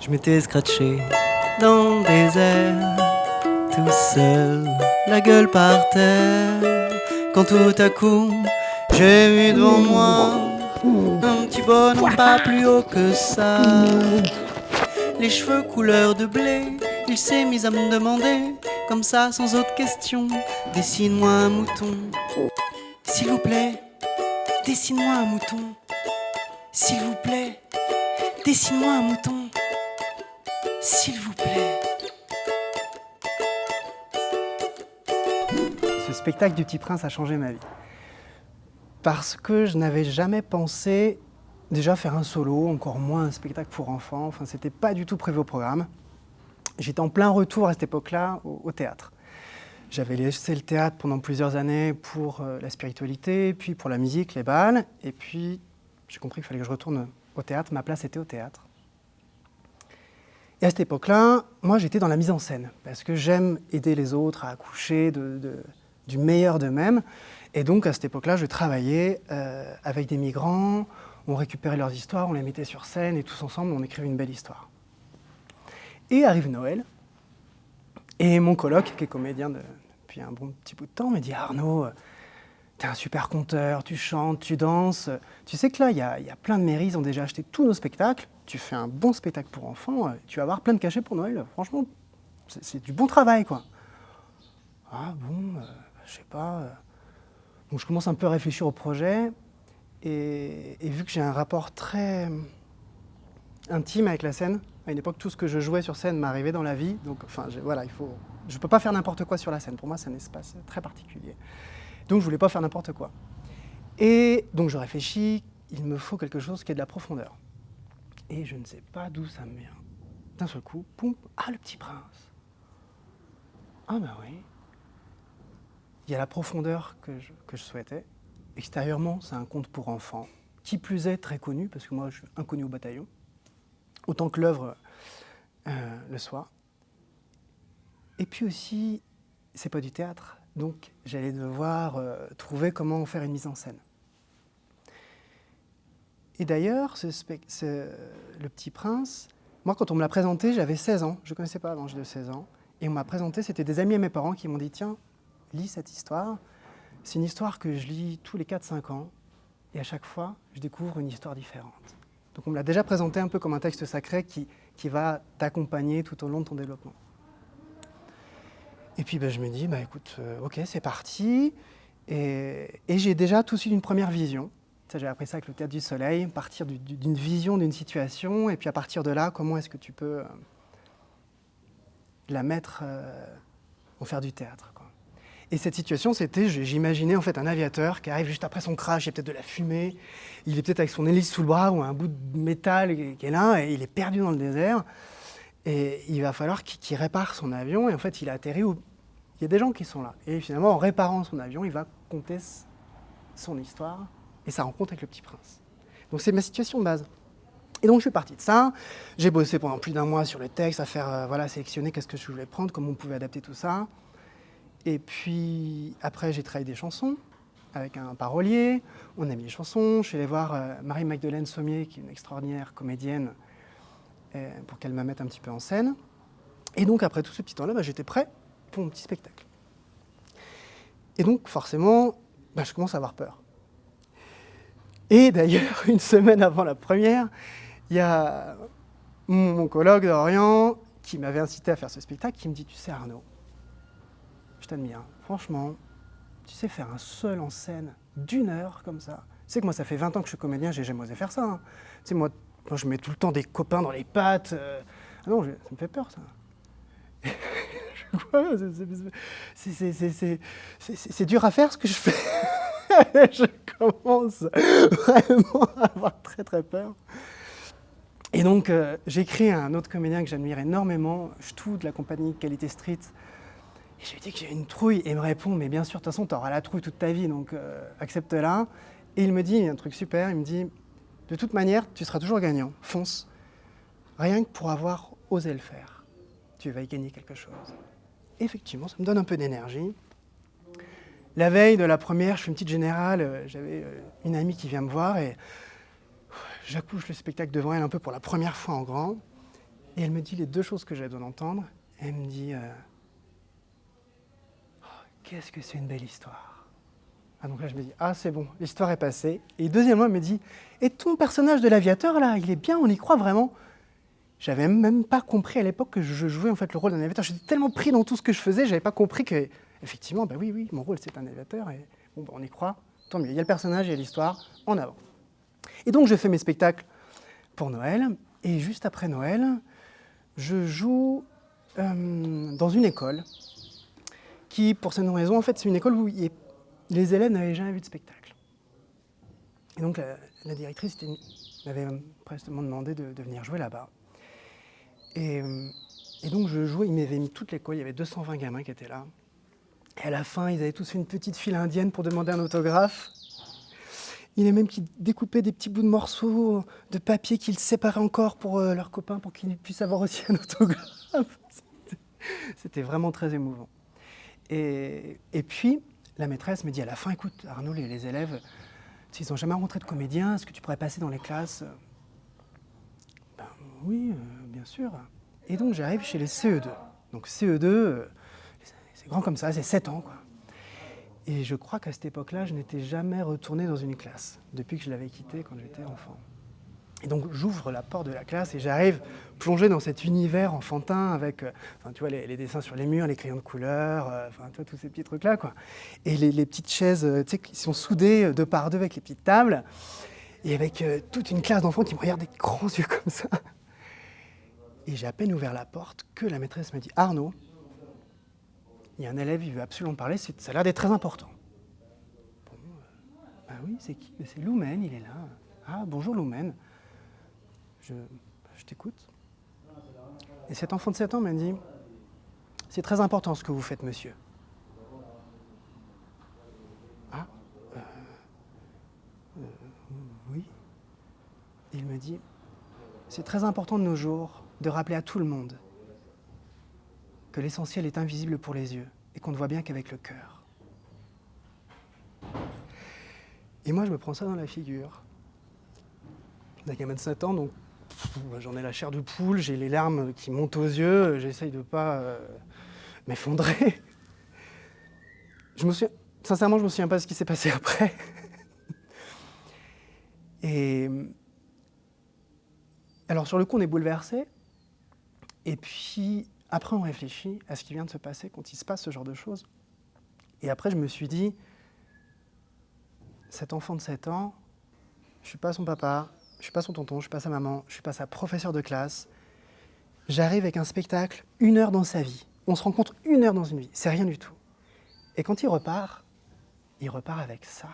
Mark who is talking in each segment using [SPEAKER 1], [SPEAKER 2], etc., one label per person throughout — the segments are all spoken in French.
[SPEAKER 1] Je m'étais scratché dans des airs, tout seul, la gueule par terre, quand tout à coup, j'ai vu devant moi un petit bonhomme pas plus haut que ça. Les cheveux couleur de blé, il s'est mis à me demander, comme ça sans autre question, dessine-moi un mouton. S'il vous plaît, dessine-moi un mouton. S'il vous plaît, dessine-moi un mouton. S'il vous plaît.
[SPEAKER 2] Ce spectacle du Petit Prince a changé ma vie. Parce que je n'avais jamais pensé déjà faire un solo, encore moins un spectacle pour enfants. Enfin, c'était pas du tout prévu au programme. J'étais en plein retour à cette époque-là au théâtre. J'avais laissé le théâtre pendant plusieurs années pour la spiritualité, puis pour la musique, les bals. Et puis, j'ai compris qu'il fallait que je retourne au théâtre. Ma place était au théâtre. Et à cette époque-là, moi, j'étais dans la mise en scène, parce que j'aime aider les autres à accoucher du meilleur d'eux-mêmes. Et donc, à cette époque-là, je travaillais avec des migrants, on récupérait leurs histoires, on les mettait sur scène, et tous ensemble, on écrivait une belle histoire. Et arrive Noël, et mon coloc, qui est comédien depuis un bon petit bout de temps, me dit « Arnaud, t'es un super conteur, tu chantes, tu danses. Tu sais que là, il y a plein de mairies, ils ont déjà acheté tous nos spectacles. Tu fais un bon spectacle pour enfants, tu vas avoir plein de cachets pour Noël. Franchement, c'est du bon travail, quoi. » Ah bon, je sais pas. Donc je commence un peu à réfléchir au projet. Et vu que j'ai un rapport très intime avec la scène, à une époque, tout ce que je jouais sur scène m'arrivait dans la vie. Donc, enfin, voilà, je ne peux pas faire n'importe quoi sur la scène. Pour moi, c'est un espace très particulier. Donc, je ne voulais pas faire n'importe quoi. Et donc, je réfléchis, il me faut quelque chose qui ait de la profondeur. Et je ne sais pas d'où ça me vient. D'un seul coup, poum, ah, le Petit Prince. Ah ben oui. Il y a la profondeur que je souhaitais. Extérieurement, c'est un conte pour enfants, qui plus est très connu, parce que moi, je suis inconnu au bataillon, autant que l'œuvre le soit. Et puis aussi, c'est pas du théâtre, donc j'allais devoir trouver comment faire une mise en scène. Et d'ailleurs, le Petit Prince, moi, quand on me l'a présenté, j'avais 16 ans, je ne connaissais pas avant l'âge de 16 ans, et on m'a présenté, c'était des amis à mes parents qui m'ont dit « Tiens, lis cette histoire ». C'est une histoire que je lis tous les 4-5 ans, et à chaque fois, je découvre une histoire différente. Donc on me l'a déjà présenté un peu comme un texte sacré qui va t'accompagner tout au long de ton développement. Et puis je me dis, écoute, ok, c'est parti. Et j'ai déjà tout de suite une première vision. Ça, j'ai appris ça avec le Théâtre du Soleil, partir d'une vision d'une situation, et puis à partir de là, comment est-ce que tu peux la mettre en faire du théâtre, quoi. Et cette situation, c'était, j'imaginais en fait un aviateur qui arrive juste après son crash, il y a peut-être de la fumée, il est peut-être avec son hélice sous le bras ou un bout de métal qui est là, et il est perdu dans le désert. Et il va falloir qu'il répare son avion, et en fait, il a atterri où il y a des gens qui sont là. Et finalement, en réparant son avion, il va conter son histoire et sa rencontre avec le Petit Prince. Donc c'est ma situation de base. Et donc je suis parti de ça. J'ai bossé pendant plus d'un mois sur le texte, à faire sélectionner qu'est-ce que je voulais prendre, comment on pouvait adapter tout ça. Et puis après, j'ai travaillé des chansons avec un parolier. On a mis les chansons. Je suis allé voir Marie-Magdeleine Sommier, qui est une extraordinaire comédienne, pour qu'elle me mette un petit peu en scène. Et donc après tout ce petit temps-là, j'étais prêt pour mon petit spectacle. Et donc forcément, je commence à avoir peur. Et d'ailleurs, une semaine avant la première, il y a mon coloc d'Orient qui m'avait incité à faire ce spectacle, qui me dit « Tu sais Arnaud, je t'admire, franchement, tu sais faire un seul en scène d'1 heure comme ça. Tu sais que moi, ça fait 20 ans que je suis comédien, j'ai jamais osé faire ça. Hein. Tu sais, moi, je mets tout le temps des copains dans les pattes. Ah non, ça me fait peur, ça. » C'est dur à faire ce que je fais. Je commence vraiment à avoir très très peur. Et donc j'écris à un autre comédien que j'admire énormément, Ch'tou de la compagnie Qualité Street. Et je lui dis que j'ai une trouille et il me répond mais bien sûr de toute façon tu auras la trouille toute ta vie donc accepte-la. Et il me dit un truc super, il me dit de toute manière tu seras toujours gagnant, fonce. Rien que pour avoir osé le faire, tu vas y gagner quelque chose. Effectivement, ça me donne un peu d'énergie. La veille de la première, je fais une petite générale, j'avais une amie qui vient me voir et j'accouche le spectacle devant elle un peu pour la première fois en grand. Et elle me dit les deux choses que j'avais besoin d'entendre. Elle me dit oh, qu'est-ce que c'est une belle histoire. Ah, donc là, je me dis, ah, c'est bon, l'histoire est passée. Et deuxièmement, elle me dit, et ton personnage de l'aviateur, là, il est bien, on y croit vraiment. J'avais même pas compris à l'époque que je jouais en fait le rôle d'un aviateur. J'étais tellement pris dans tout ce que je faisais, j'avais pas compris que, effectivement, bah oui, mon rôle c'est un aviateur. Et bon, bah, on y croit, tant mieux. Il y a le personnage, il y a l'histoire, en avant. Et donc, je fais mes spectacles pour Noël. Et juste après Noël, je joue dans une école qui, pour cette raison, en fait, c'est une école où les élèves n'avaient jamais vu de spectacle. Et donc, la directrice m'avait prestement demandé de venir jouer là-bas. Et donc, je jouais, ils m'avaient mis toute l'école, il y avait 220 gamins qui étaient là. Et à la fin, ils avaient tous fait une petite file indienne pour demander un autographe. Il y en a même qui découpaient des petits bouts de morceaux de papier qu'ils séparaient encore pour leurs copains, pour qu'ils puissent avoir aussi un autographe. C'était vraiment très émouvant. Et puis, la maîtresse me dit à la fin, écoute, Arnaud, les élèves, s'ils n'ont jamais rencontré de comédien, est-ce que tu pourrais passer dans les classes? Ben oui, bien sûr. Et donc, j'arrive chez les CE2. Donc, CE2, c'est grand comme ça, c'est 7 ans, quoi. Et je crois qu'à cette époque-là, je n'étais jamais retourné dans une classe, depuis que je l'avais quittée quand j'étais enfant. Et donc, j'ouvre la porte de la classe et j'arrive plongé dans cet univers enfantin avec, tu vois, les dessins sur les murs, les crayons de couleur, tu vois, tous ces petits trucs-là, quoi. Et les petites chaises, tu sais, qui sont soudées 2 par 2 avec les petites tables. Et avec toute une classe d'enfants qui me regardent des grands yeux comme ça. Et j'ai à peine ouvert la porte que la maîtresse me dit « Arnaud, il y a un élève, il veut absolument parler, ça a l'air d'être très important. » Bon, bah oui, c'est qui? C'est Loumen, il est là. Ah, bonjour Loumen. Je t'écoute. Et cet enfant de 7 ans m'a dit « C'est très important ce que vous faites, monsieur. » Ah, oui. Et il me dit « C'est très important de nos jours de rappeler à tout le monde que l'essentiel est invisible pour les yeux et qu'on ne voit bien qu'avec le cœur. » Et moi, je me prends ça dans la figure. D'un gamin de 7 ans, donc j'en ai la chair de poule, j'ai les larmes qui montent aux yeux, j'essaye de ne pas m'effondrer. Sincèrement, je ne me souviens pas de ce qui s'est passé après. Et alors, sur le coup, on est bouleversé. Et puis, après, on réfléchit à ce qui vient de se passer quand il se passe ce genre de choses. Et après, je me suis dit, cet enfant de 7 ans, je ne suis pas son papa, je ne suis pas son tonton, je ne suis pas sa maman, je ne suis pas sa professeure de classe. J'arrive avec un spectacle, 1 heure dans sa vie. On se rencontre 1 heure dans une vie, c'est rien du tout. Et quand il repart avec ça.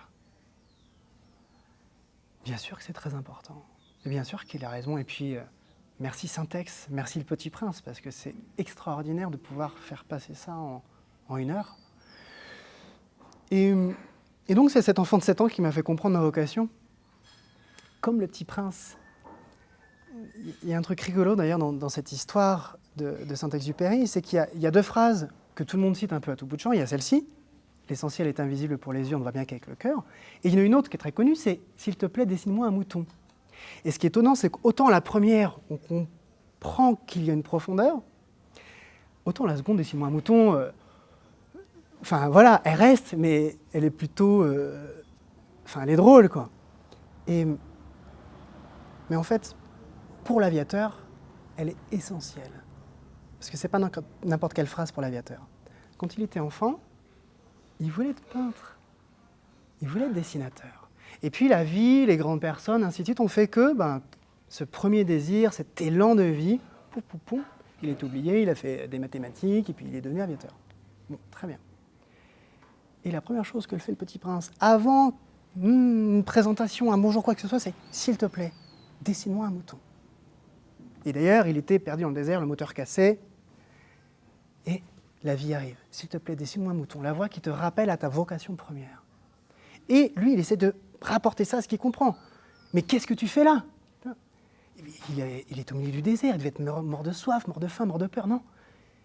[SPEAKER 2] Bien sûr que c'est très important. Et bien sûr qu'il a raison. Et puis, merci Syntex, merci Le Petit Prince, parce que c'est extraordinaire de pouvoir faire passer ça en 1 heure. Et donc, c'est cet enfant de 7 ans qui m'a fait comprendre ma vocation. Comme Le Petit Prince. Il y a un truc rigolo d'ailleurs dans cette histoire de Saint-Exupéry, c'est qu'il y a 2 phrases que tout le monde cite un peu à tout bout de champ. Il y a celle-ci, « L'essentiel est invisible pour les yeux, on ne voit bien qu'avec le cœur ». Et il y en a une autre qui est très connue, c'est « S'il te plaît, dessine-moi un mouton ». Et ce qui est étonnant, c'est qu'autant la première, on comprend qu'il y a une profondeur, autant la seconde, dessine-moi un mouton, enfin voilà, elle reste, mais elle est plutôt, elle est drôle, quoi. Mais en fait, pour l'aviateur, elle est essentielle. Parce que c'est pas n'importe quelle phrase pour l'aviateur. Quand il était enfant, il voulait être peintre. Il voulait être dessinateur. Et puis la vie, les grandes personnes, ainsi de suite, ont fait que ce premier désir, cet élan de vie, il est oublié, il a fait des mathématiques et puis il est devenu aviateur. Bon, très bien. Et la première chose que fait le Petit Prince, avant une présentation, un bonjour, quoi que ce soit, c'est « S'il te plaît, dessine-moi un mouton ». Et d'ailleurs, il était perdu dans le désert, le moteur cassé, et la vie arrive. « S'il te plaît, dessine-moi un mouton ». La voix qui te rappelle à ta vocation première. Et lui, il essaie de rapporter ça à ce qu'il comprend. Mais qu'est-ce que tu fais là? Il est au milieu du désert, il devait être mort de soif, mort de faim, mort de peur, non?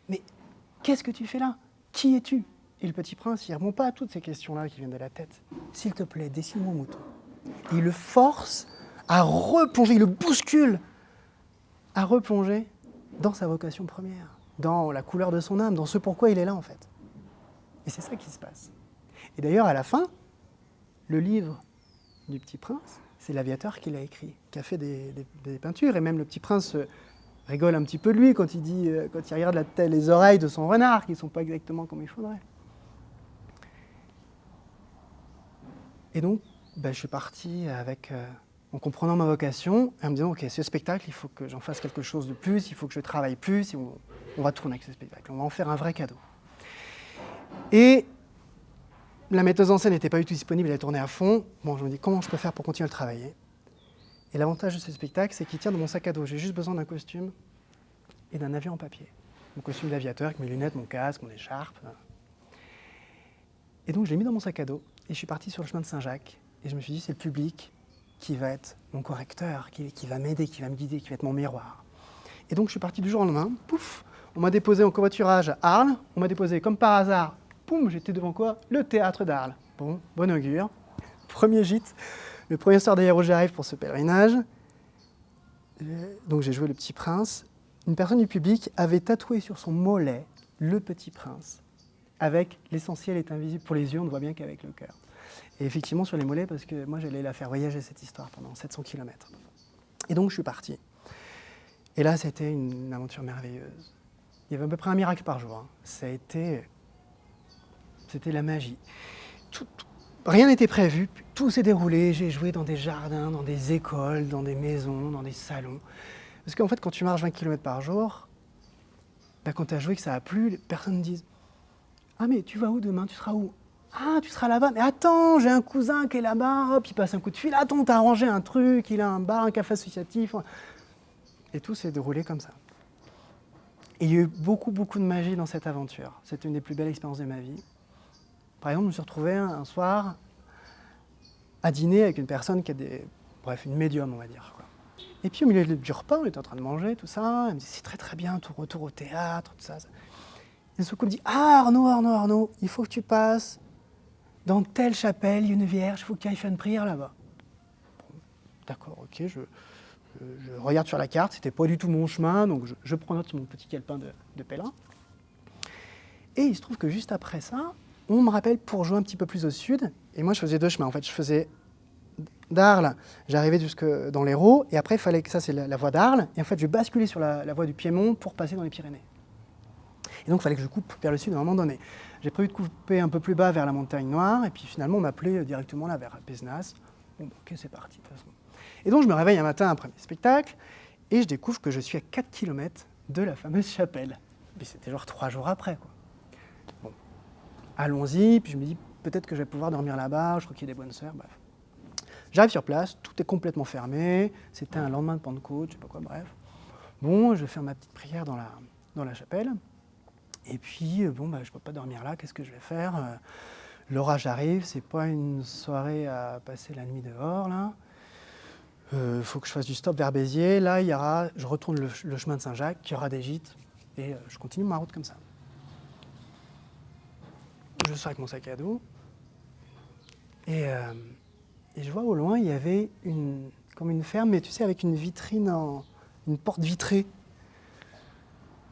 [SPEAKER 2] Mais qu'est-ce que tu fais là? Qui es-tu? Et le Petit Prince, il ne répond pas à toutes ces questions-là qui viennent de la tête. S'il te plaît, dessine-moi un mouton. Et il le force à replonger, il le bouscule à replonger dans sa vocation première, dans la couleur de son âme, dans ce pourquoi il est là en fait. Et c'est ça qui se passe. Et d'ailleurs, à la fin, le livre du Petit Prince, c'est l'aviateur qui l'a écrit, qui a fait des peintures. Et même le Petit Prince rigole un petit peu de lui quand il regarde les oreilles de son renard, qui ne sont pas exactement comme il faudrait. Et donc, je suis parti en comprenant ma vocation, et en me disant, ok, ce spectacle, il faut que j'en fasse quelque chose de plus, il faut que je travaille plus, et on va tourner avec ce spectacle, on va en faire un vrai cadeau. Et la metteuse en scène n'était pas du tout disponible, elle tournait à fond. Bon, je me dis, comment je peux faire pour continuer à le travailler? Et l'avantage de ce spectacle, c'est qu'il tient dans mon sac à dos. J'ai juste besoin d'un costume et d'un avion en papier. Mon costume d'aviateur avec mes lunettes, mon casque, mon écharpe. Et donc, je l'ai mis dans mon sac à dos et je suis parti sur le chemin de Saint-Jacques. Et je me suis dit, c'est le public qui va être mon correcteur, qui va m'aider, qui va me guider, qui va être mon miroir. Et donc, je suis parti du jour au lendemain. Pouf, on m'a déposé en covoiturage à Arles. On m'a déposé comme par hasard. Poum, j'étais devant quoi? Le théâtre d'Arles. Bon augure. Premier gîte. Le premier soir d'ailleurs où j'arrive pour ce pèlerinage. Donc j'ai joué le Petit Prince. Une personne du public avait tatoué sur son mollet le Petit Prince. Avec l'essentiel est invisible pour les yeux, on ne voit bien qu'avec le cœur. Et effectivement sur les mollets, parce que moi j'allais la faire voyager cette histoire pendant 700 km. Et donc je suis parti. Et là c'était une aventure merveilleuse. Il y avait à peu près un miracle par jour. C'était la magie. Rien n'était prévu, tout s'est déroulé. J'ai joué dans des jardins, dans des écoles, dans des maisons, dans des salons. Parce qu'en fait, quand tu marches 20 km par jour, quand tu as joué que ça a plu, les personnes me disent « Ah mais tu vas où demain? Tu seras où? Ah, tu seras là-bas? Mais attends, j'ai un cousin qui est là-bas, hop, il passe un coup de fil. Attends, t'as arrangé un truc, il a un bar, un café associatif. » Et tout s'est déroulé comme ça. Et il y a eu beaucoup de magie dans cette aventure. C'était une des plus belles expériences de ma vie. Par exemple, je me suis retrouvé un soir à dîner avec une personne qui a une médium, on va dire, quoi. Et puis au milieu du repas, on était en train de manger, tout ça. Elle me dit, c'est très bien, ton retour au théâtre, tout ça. Et ce coup, elle me dit, ah Arnaud, il faut que tu passes dans telle chapelle, il y a une vierge, il faut que tu ailles faire une prière là-bas. Bon, d'accord, ok, je regarde sur la carte, c'était pas du tout mon chemin, donc je prends note sur mon petit calepin de pèlerin. Et il se trouve que juste après ça, on me rappelle pour jouer un petit peu plus au sud. Et moi, je faisais deux chemins. En fait, je faisais d'Arles, j'arrivais jusque dans l'Hérault. Et après, il fallait que ça, c'est la voie d'Arles. Et en fait, je basculais sur la voie du Piémont pour passer dans les Pyrénées. Et donc, il fallait que je coupe vers le sud à un moment donné. J'ai prévu de couper un peu plus bas vers la Montagne Noire. Et puis finalement, on m'appelait directement là vers Pézenas. Bon, ok, c'est parti, de toute façon. Et donc, je me réveille un matin après mes spectacles. Et je découvre que je suis à 4 km de la fameuse chapelle. Mais c'était genre 3 jours après, quoi. Bon. Allons-y, puis je me dis peut-être que je vais pouvoir dormir là-bas, je crois qu'il y a des bonnes sœurs, bref. J'arrive sur place, tout est complètement fermé, c'était un lendemain de Pentecôte, je sais pas quoi, bref. Bon, je vais faire ma petite prière dans la chapelle, et puis je peux pas dormir là, qu'est-ce que je vais faire? L'orage arrive, c'est pas une soirée à passer la nuit dehors, là. Faut que je fasse du stop vers Béziers, là je retourne le chemin de Saint-Jacques, il y aura des gîtes, et je continue ma route comme ça. Je sors avec mon sac à dos et je vois au loin, il y avait comme une ferme, mais tu sais, avec une vitrine, une porte vitrée.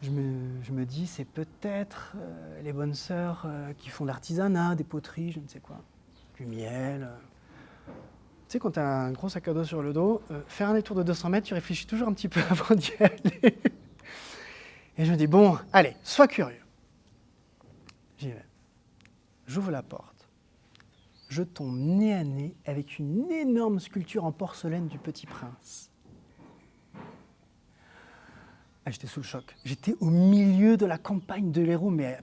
[SPEAKER 2] Je me dis, c'est peut-être les bonnes sœurs qui font de l'artisanat, des poteries, je ne sais quoi, du miel. Tu sais, quand tu as un gros sac à dos sur le dos, faire un détour de 200 mètres, tu réfléchis toujours un petit peu avant d'y aller. Et je me dis, bon, allez, sois curieux. J'y vais. J'ouvre la porte, je tombe nez à nez avec une énorme sculpture en porcelaine du Petit Prince. Ah, j'étais sous le choc. J'étais au milieu de la campagne de l'Hérault, mais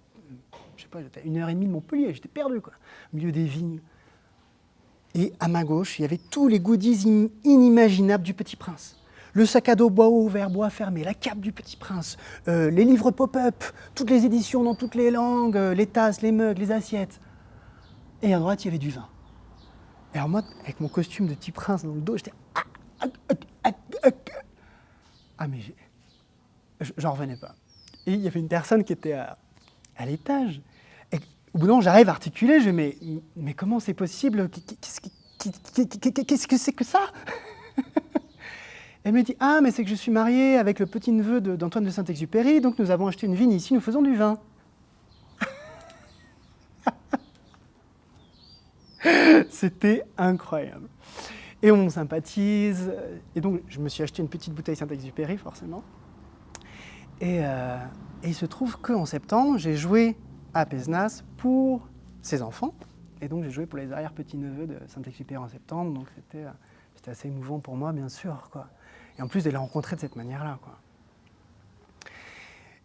[SPEAKER 2] je sais pas, j'étais à 1h30 de Montpellier, j'étais perdu, quoi, au milieu des vignes. Et à ma gauche, il y avait tous les goodies inimaginables du Petit Prince. Le sac à dos bois ouvert, bois fermé, la cape du Petit Prince, les livres pop-up, toutes les éditions dans toutes les langues, les tasses, les mugs, les assiettes. Et à droite, il y avait du vin. Et alors moi, avec mon costume de Petit Prince dans le dos, j'étais... Ah mais j'en revenais pas. Et il y avait une personne qui était à l'étage. Et au bout d'un moment, j'arrive à articuler, je dis mais comment c'est possible? Qu'est-ce que c'est que ça? Elle me dit « Ah, mais c'est que je suis mariée avec le petit-neveu d'Antoine de Saint-Exupéry, donc nous avons acheté une vigne ici, nous faisons du vin. » C'était incroyable. Et on sympathise. Et donc, je me suis acheté une petite bouteille Saint-Exupéry, forcément. Et il se trouve qu'en septembre, j'ai joué à Pézenas pour ses enfants. Et donc, j'ai joué pour les arrière-petits-neveux de Saint-Exupéry en septembre. Donc, c'était assez émouvant pour moi, bien sûr, quoi. Et en plus, de les rencontrer de cette manière-là, quoi.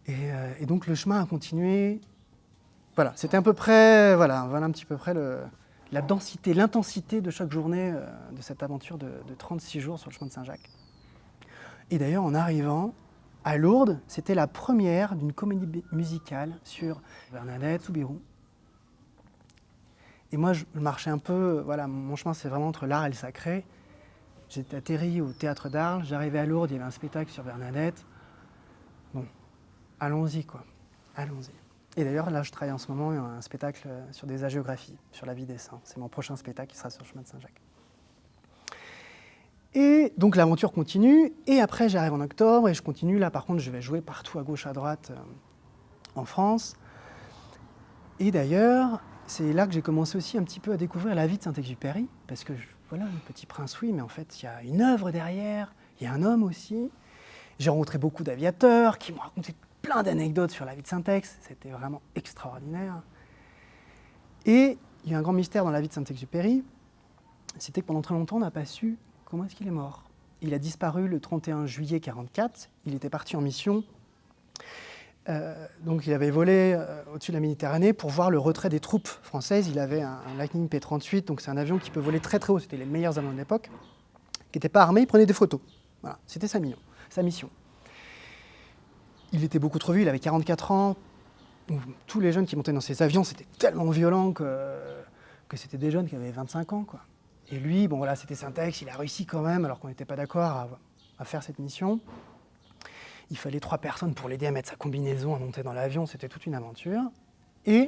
[SPEAKER 2] Et donc, le chemin a continué. Voilà, c'était à peu près, voilà un petit peu près la densité, l'intensité de chaque journée de cette aventure de 36 jours sur le chemin de Saint-Jacques. Et d'ailleurs, en arrivant à Lourdes, c'était la première d'une comédie musicale sur Bernadette Soubirous. Et moi, je marchais un peu, voilà, mon chemin, c'est vraiment entre l'art et le sacré. J'étais atterri au théâtre d'Arles, j'arrivais à Lourdes, il y avait un spectacle sur Bernadette. Bon, allons-y, quoi, allons-y. Et d'ailleurs, là, je travaille en ce moment un spectacle sur des hagiographies, sur la vie des saints. C'est mon prochain spectacle qui sera sur le chemin de Saint-Jacques. Et donc, l'aventure continue. Et après, j'arrive en octobre et je continue. Là, par contre, je vais jouer partout à gauche, à droite en France. Et d'ailleurs, c'est là que j'ai commencé aussi un petit peu à découvrir la vie de Saint-Exupéry. Parce que, voilà, le Petit Prince, oui, mais en fait, il y a une œuvre derrière. Il y a un homme aussi. J'ai rencontré beaucoup d'aviateurs qui m'ont raconté plein d'anecdotes sur la vie de Saint-Ex, c'était vraiment extraordinaire. Et il y a un grand mystère dans la vie de Saint-Exupéry, c'était que pendant très longtemps, on n'a pas su comment est-ce qu'il est mort. Il a disparu le 31 juillet 1944, il était parti en mission, donc il avait volé au-dessus de la Méditerranée pour voir le retrait des troupes françaises. Il avait un Lightning P-38, donc c'est un avion qui peut voler très très haut, c'était les meilleurs avions de l'époque, qui n'était pas armé, il prenait des photos. Voilà, c'était sa mission. Il était beaucoup trop vieux, il avait 44 ans. Tous les jeunes qui montaient dans ces avions, c'était tellement violent que c'était des jeunes qui avaient 25 ans, quoi. Et lui, bon voilà, c'était Saint-Ex, il a réussi quand même, alors qu'on n'était pas d'accord à faire cette mission. Il fallait 3 personnes pour l'aider à mettre sa combinaison, à monter dans l'avion, c'était toute une aventure. Et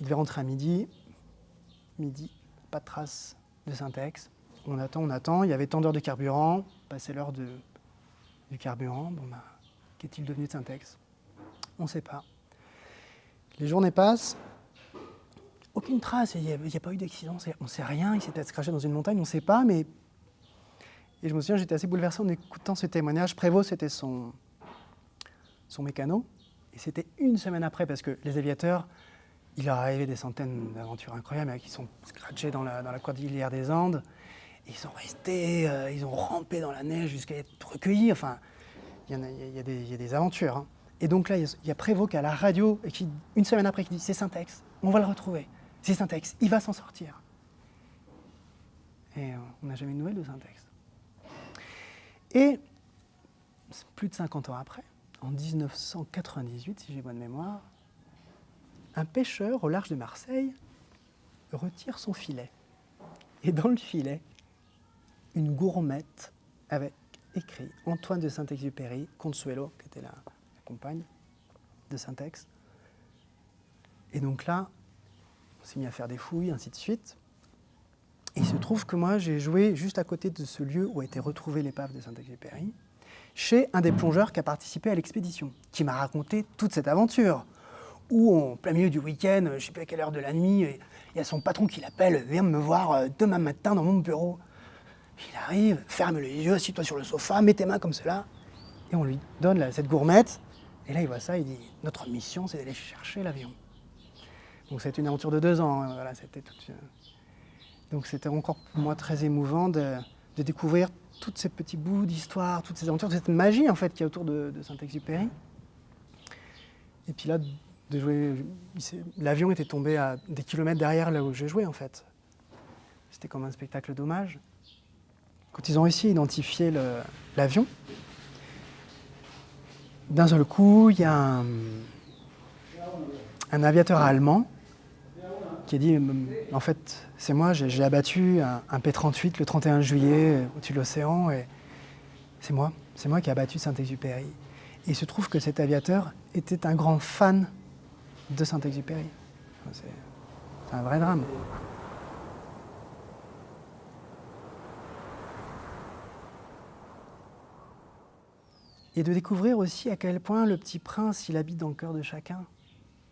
[SPEAKER 2] il devait rentrer à midi, pas de trace de Saint-Ex. On attend, il y avait tant d'heures de carburant, passé l'heure du carburant, bon bah, qu'est-il devenu de Saint-Ex? On ne sait pas. Les journées passent, aucune trace, il n'y a pas eu d'accident, on ne sait rien, il s'est peut-être craché dans une montagne, on ne sait pas, mais... Et je me souviens, j'étais assez bouleversé en écoutant ce témoignage. Prévost, c'était son mécano, et c'était une semaine après, parce que les aviateurs, il leur arrivait des centaines d'aventures incroyables, qui sont scratchés dans la cordillère des Andes, et ils sont restés, ils ont rampé dans la neige jusqu'à être recueillis, enfin... Il y a des aventures. Hein. Et donc là, il y a Prévost qui a la radio, et qui, une semaine après, qui dit « C'est Saint-Ex, on va le retrouver. C'est Saint-Ex, il va s'en sortir. » Et on n'a jamais eu de nouvelles de Saint-Ex. Et plus de 50 ans après, en 1998, si j'ai bonne mémoire, un pêcheur au large de Marseille retire son filet. Et dans le filet, une gourmette avec écrit Antoine de Saint-Exupéry, Consuelo, qui était la compagne de Saint-Ex. Et donc là, on s'est mis à faire des fouilles, ainsi de suite. Et il se trouve que moi, j'ai joué juste à côté de ce lieu où a été retrouvée l'épave de Saint-Exupéry, chez un des plongeurs qui a participé à l'expédition, qui m'a raconté toute cette aventure, où en plein milieu du week-end, je ne sais plus à quelle heure de la nuit, il y a son patron qui l'appelle, viens me voir demain matin dans mon bureau. Il arrive, ferme les yeux, assieds-toi sur le sofa, mets tes mains comme cela, et on lui donne cette gourmette, et là il voit ça, il dit « Notre mission, c'est d'aller chercher l'avion ». Donc c'était une aventure de 2 ans, hein, voilà, donc c'était encore pour moi très émouvant de découvrir tous ces petits bouts d'histoire, toutes ces aventures, cette magie en fait qu'il y a autour de Saint-Exupéry. Et puis là, de jouer, l'avion était tombé à des kilomètres derrière là où j'ai joué en fait. C'était comme un spectacle d'hommage. Quand ils ont réussi à identifier l'avion, d'un seul coup, il y a un aviateur allemand qui a dit « En fait, c'est moi, j'ai abattu un P-38 le 31 juillet au-dessus de l'océan, et c'est moi qui ai abattu Saint-Exupéry. » Et il se trouve que cet aviateur était un grand fan de Saint-Exupéry. C'est un vrai drame. Et de découvrir aussi à quel point le Petit Prince, il habite dans le cœur de chacun.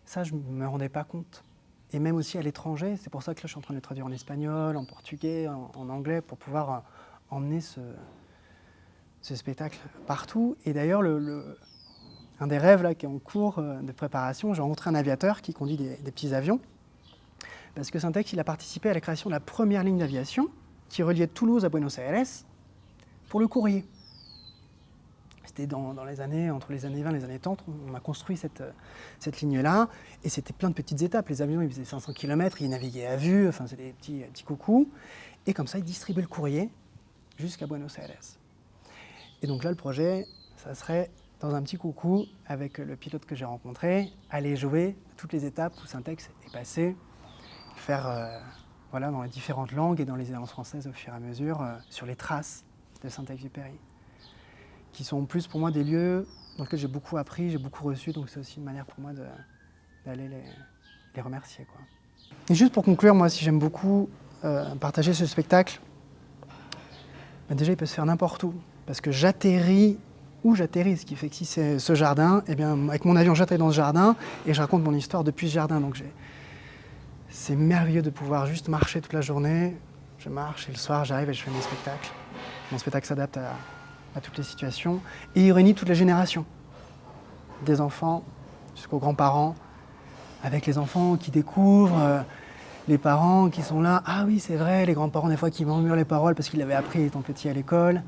[SPEAKER 2] Ça, je ne me rendais pas compte. Et même aussi à l'étranger, c'est pour ça que là, je suis en train de le traduire en espagnol, en portugais, en anglais, pour pouvoir emmener ce spectacle partout. Et d'ailleurs, un des rêves là, qui est en cours de préparation, j'ai rencontré un aviateur qui conduit des petits avions, parce que Syntex, il a participé à la création de la première ligne d'aviation qui reliait Toulouse à Buenos Aires pour le courrier. C'était entre les années 20 et les années 30, on a construit cette ligne-là, et c'était plein de petites étapes. Les avions, ils faisaient 500 km, ils naviguaient à vue, enfin, c'était des petits coucous, et comme ça, ils distribuaient le courrier jusqu'à Buenos Aires. Et donc là, le projet, ça serait, dans un petit coucou, avec le pilote que j'ai rencontré, aller jouer toutes les étapes où Syntex est passé, faire dans les différentes langues et dans les alliances françaises au fur et à mesure, sur les traces de Saint-Exupéry, qui sont en plus pour moi des lieux dans lesquels j'ai beaucoup appris, j'ai beaucoup reçu, donc c'est aussi une manière pour moi d'aller les remercier, quoi. Et juste pour conclure, moi, si j'aime beaucoup partager ce spectacle, déjà il peut se faire n'importe où, parce que j'atterris où j'atterris, ce qui fait que si c'est ce jardin, eh bien avec mon avion j'atterris dans ce jardin et je raconte mon histoire depuis ce jardin, donc c'est merveilleux de pouvoir juste marcher toute la journée, je marche et le soir j'arrive et je fais mon spectacle. Mon spectacle s'adapte à toutes les situations et il réunit toutes les générations, des enfants jusqu'aux grands-parents, avec les enfants qui découvrent, les parents qui sont là, ah oui c'est vrai, les grands-parents des fois qui murmurent les paroles parce qu'ils l'avaient appris étant petits à l'école.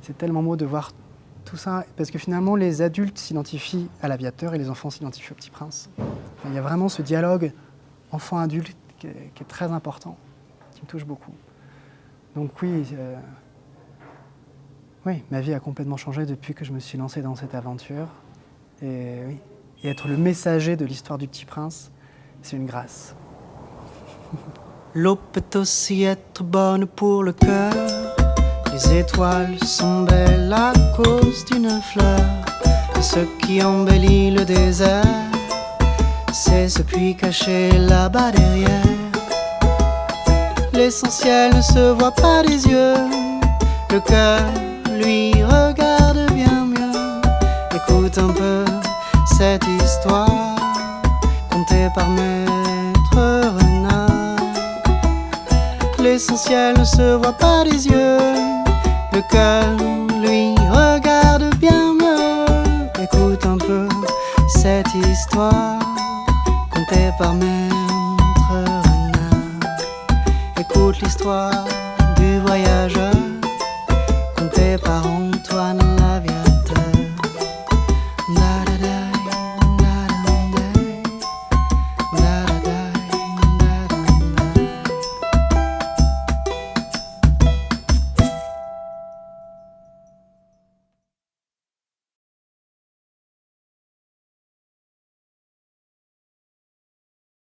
[SPEAKER 2] C'est tellement beau de voir tout ça, parce que finalement les adultes s'identifient à l'aviateur et les enfants s'identifient au Petit Prince. Enfin, il y a vraiment ce dialogue enfant-adulte qui est très important, qui me touche beaucoup. Donc oui, ma vie a complètement changé depuis que je me suis lancé dans cette aventure. Et être le messager de l'histoire du Petit Prince, c'est une grâce.
[SPEAKER 1] L'eau peut aussi être bonne pour le cœur. Les étoiles sont belles à cause d'une fleur. Et ce qui embellit le désert, c'est ce puits caché là-bas derrière. L'essentiel ne se voit pas des yeux. Le cœur, lui, regarde bien mieux. Écoute un peu cette histoire contée par Maître Renard. L'essentiel ne se voit pas des yeux. Le cœur, lui, regarde bien mieux. Écoute un peu cette histoire contée par Maître Renard. Écoute l'histoire du voyageur contée par Antoine